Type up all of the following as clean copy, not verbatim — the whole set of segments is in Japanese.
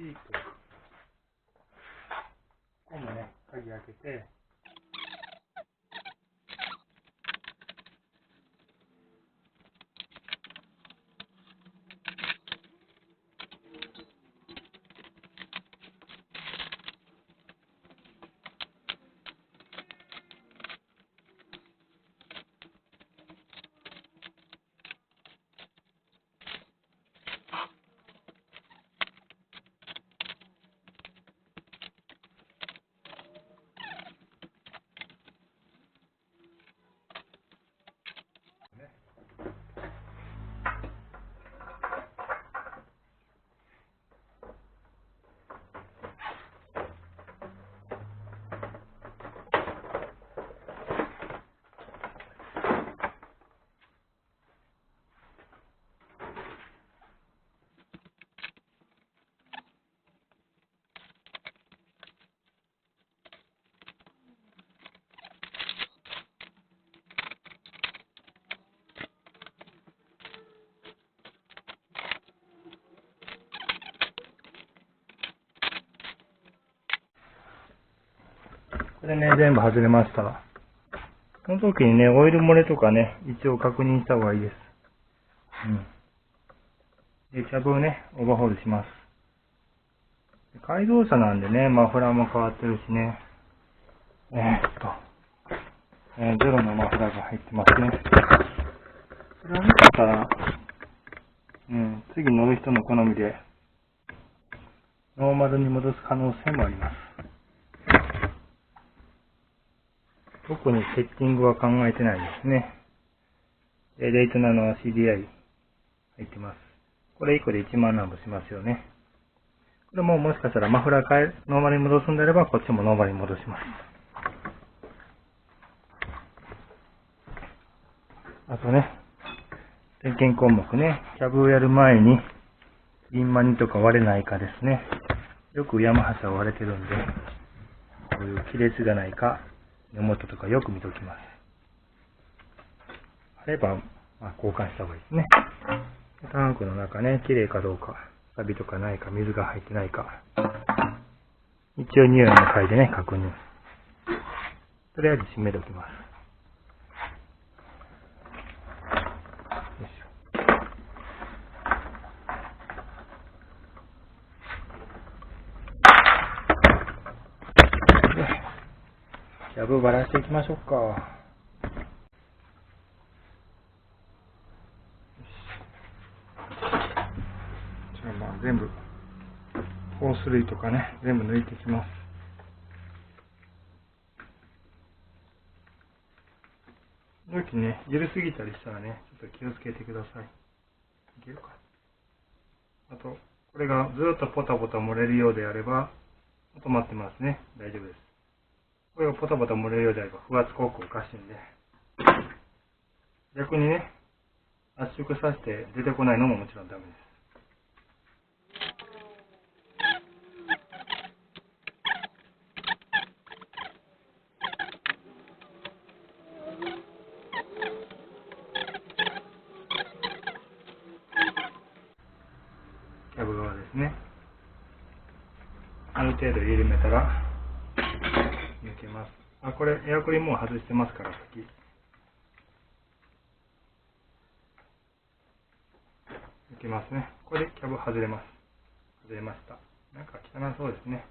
ーク。ここもね、鍵開けて、これね、全部外れました。その時にね、オイル漏れとかね、一応確認した方がいいです。で、キャブをね、オーバーホールします。改造車なんでね、マフラーも変わってるしね。ゼロのマフラーが入ってますね。これを見てたら、次乗る人の好みで、ノーマルに戻す可能性もあります。特にセッティングは考えてないですね。レイトナの CDI 入ってます。これ1個で1万何歩しますよね。これもしかしたらマフラーノーマルに戻すんであれば、こっちもノーマルに戻します。あとね、点検項目ね、キャブをやる前に、リンマニとか割れないかですね。よくヤマハ車は割れてるんで、こういう亀裂がないか、根元とかよく見ときます。あれば、交換した方がいいですね。タンクの中ね、綺麗かどうか、サビとかないか、水が入ってないか。一応匂いの嗅いでね、確認。とりあえず閉めておきます。よいしょ。で、キャブバラしていきましょうか。全部、ホース類とかね、全部抜いていきます。容器ね、緩すぎたりしたらね、ちょっと気をつけてください。いけるか。あと、これがずっとポタポタ漏れるようであれば、止まってますね。大丈夫です。これがポタポタ漏れるようであれば、不圧コークおかしいんで。逆にね、圧縮させて出てこないのももちろんダメです。キャブ側ですね。ある程度緩めたら抜けます。これエアクリもう外してますから先。抜けますね。これでキャブ外れます。外れました。なんか汚そうですね。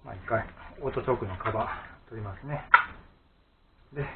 一回オートチョークのカバー取りますね。で、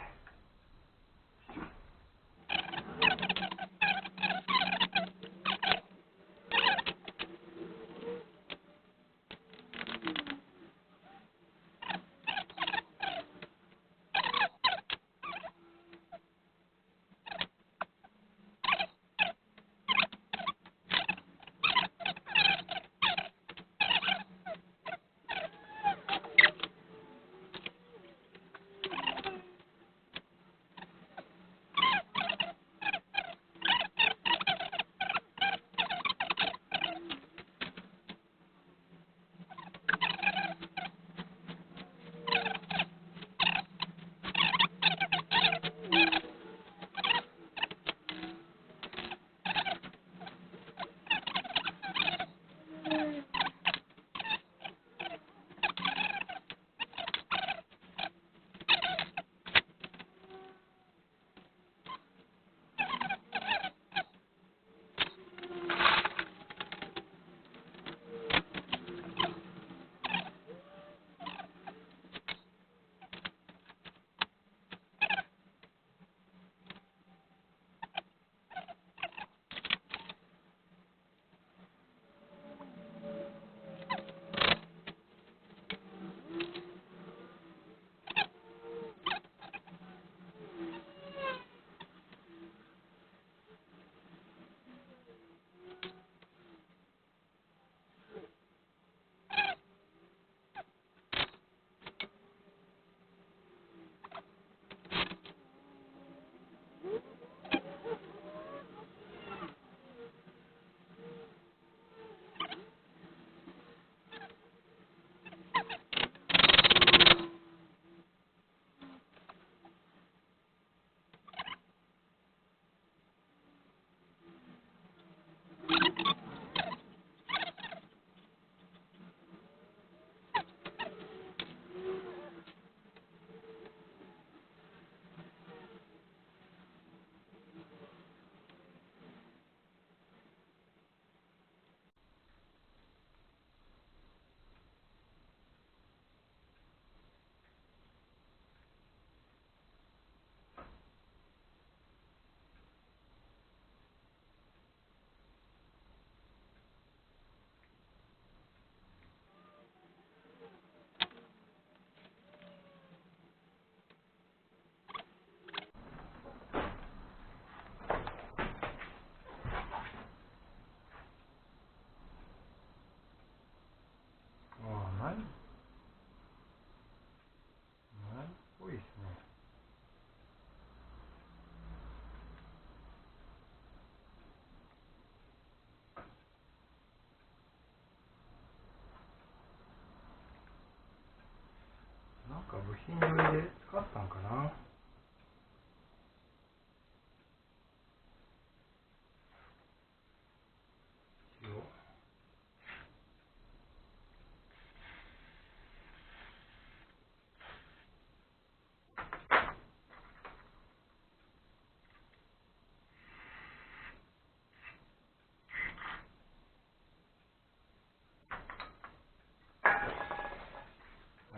部品類で使ったんかな。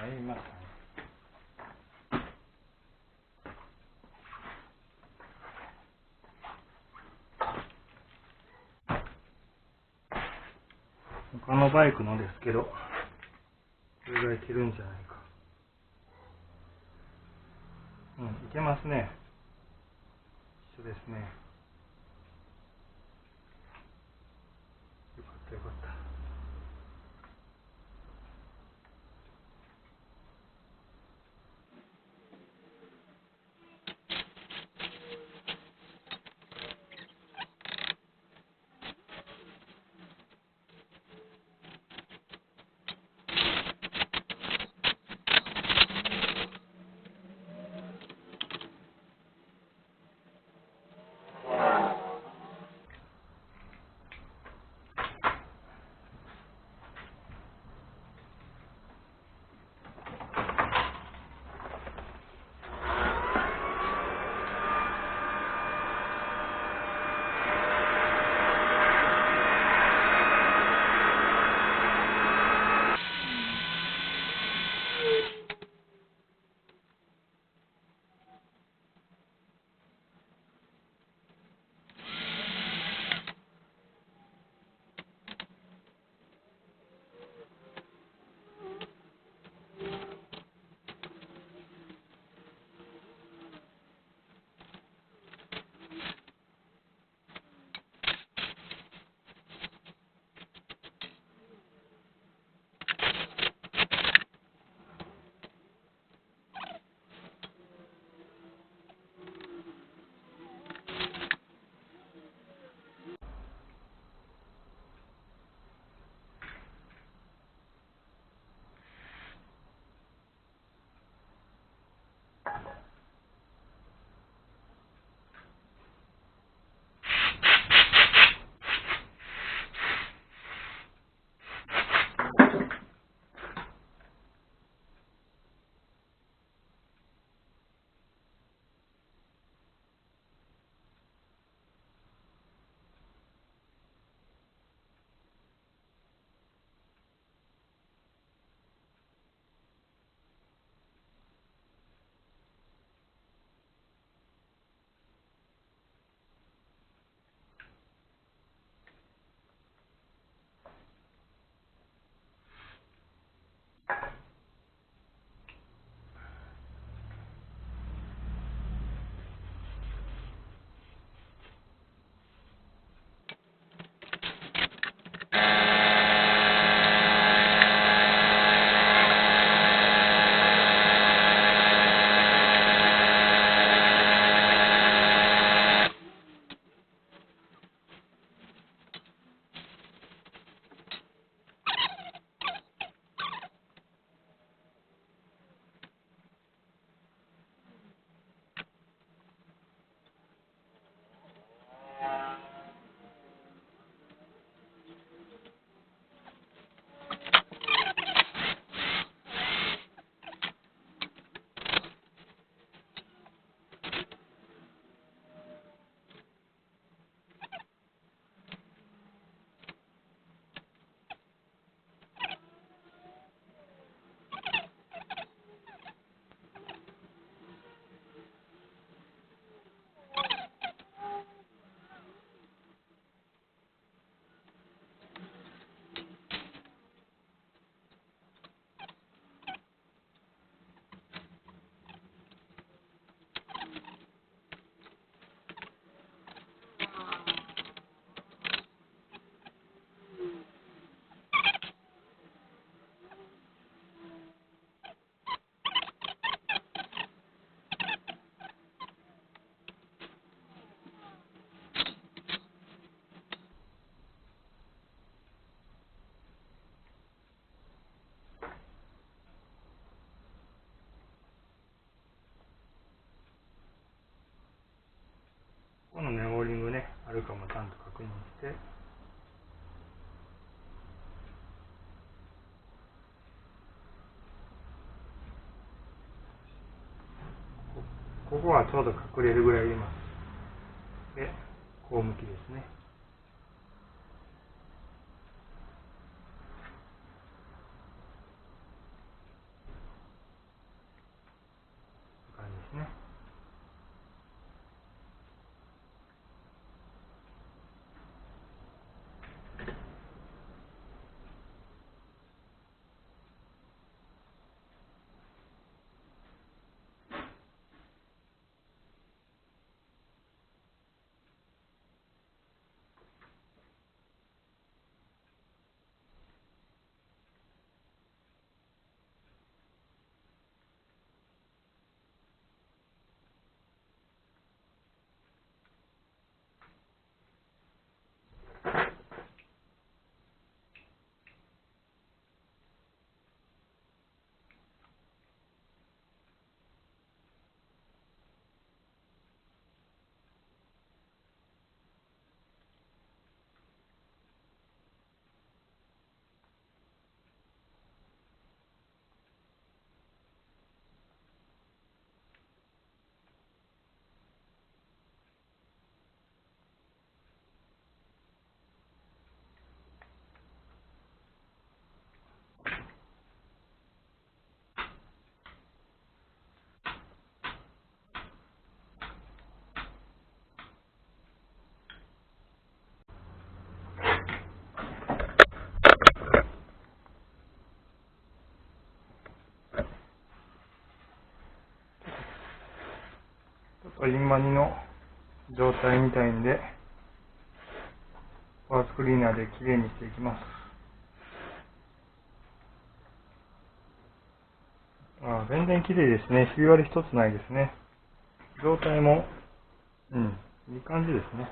ありましたね。他のバイクのですけど、これぐらい切るんじゃないか。うん、いけますね。一緒ですね。よかったよかった。ゃんと確認して、ここはちょうど隠れるぐらい入れます。で、こう向きですね。こういう感じですね。ちょっとインマニの状態みたいんで、パーツクリーナーできれいにしていきます。全然きれいですね。ひび割れ一つないですね。状態も、いい感じですね。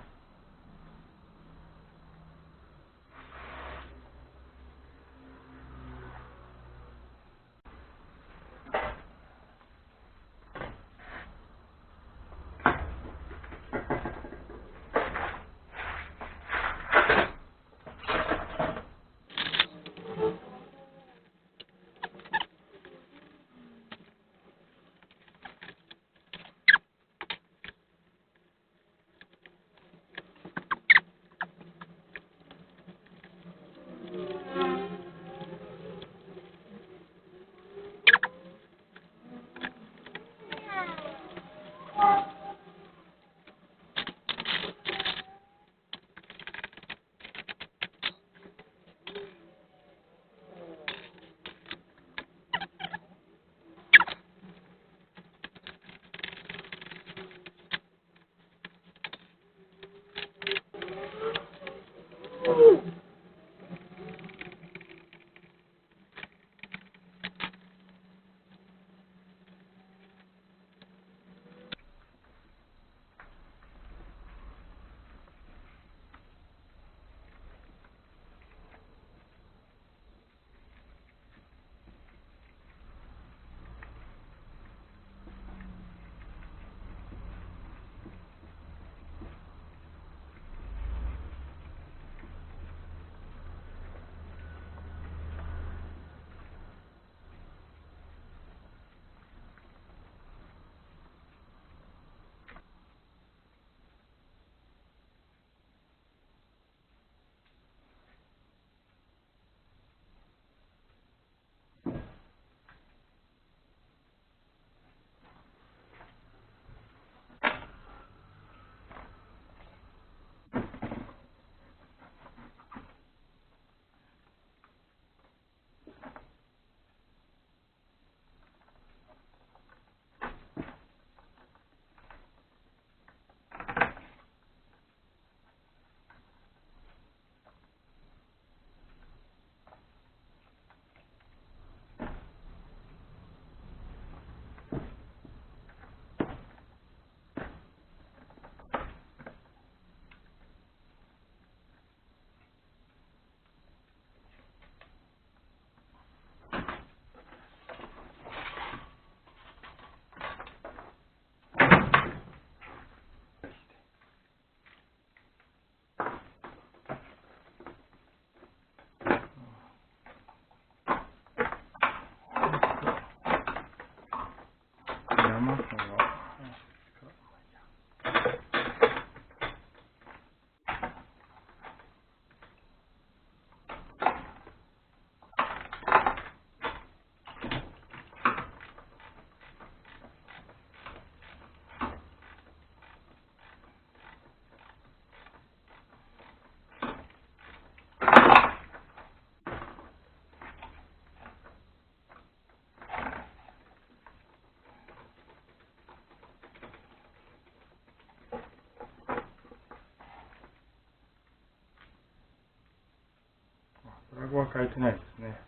プラグは変えてないですね。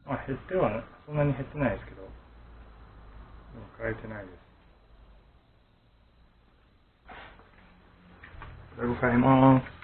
まあ減ってはね、そんなに減ってないですけど、変えてないです。プラグ変えます。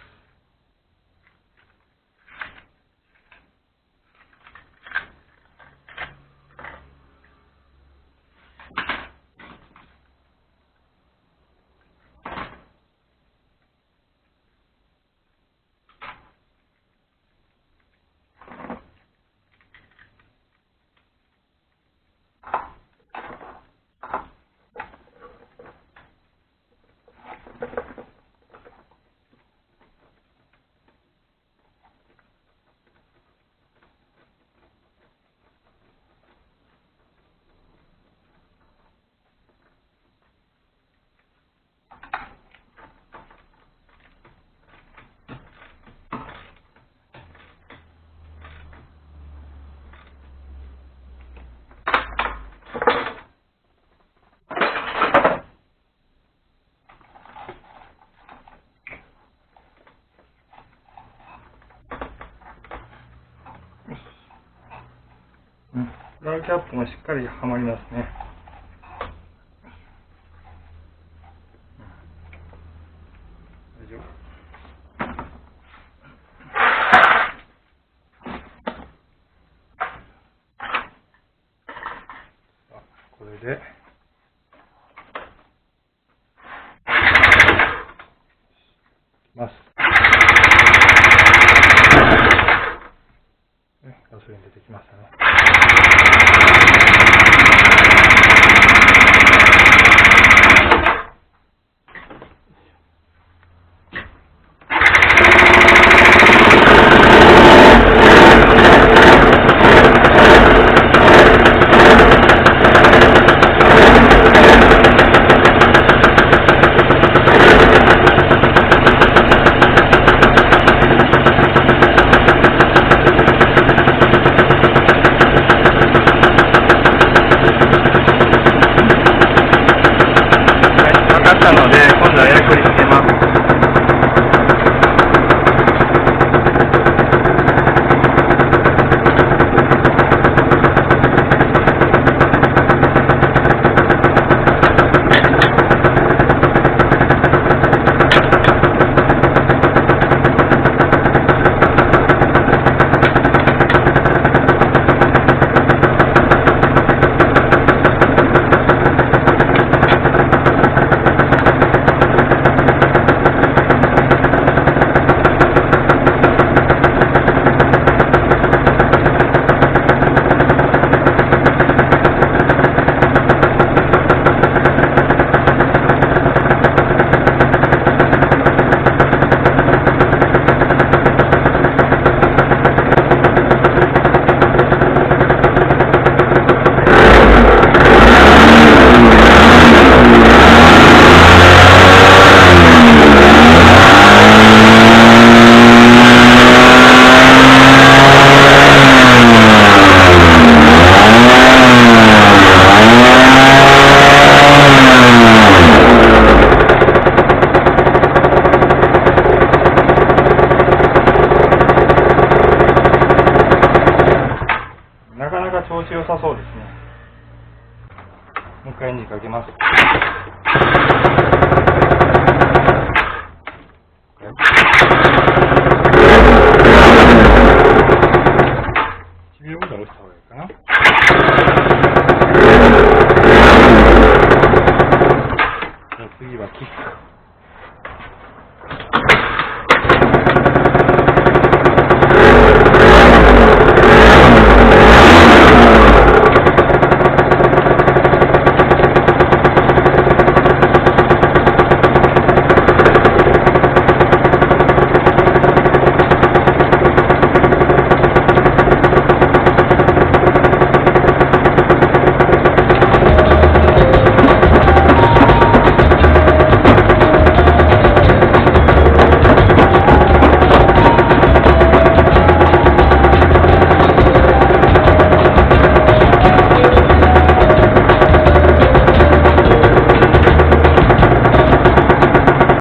プラグキャップもしっかりはまりますね。大丈夫。これでます。ガソリン出てきましたね。なので今度はやりくりしてます。なかなか調子良さそうですね。もう一回エンジンかけます。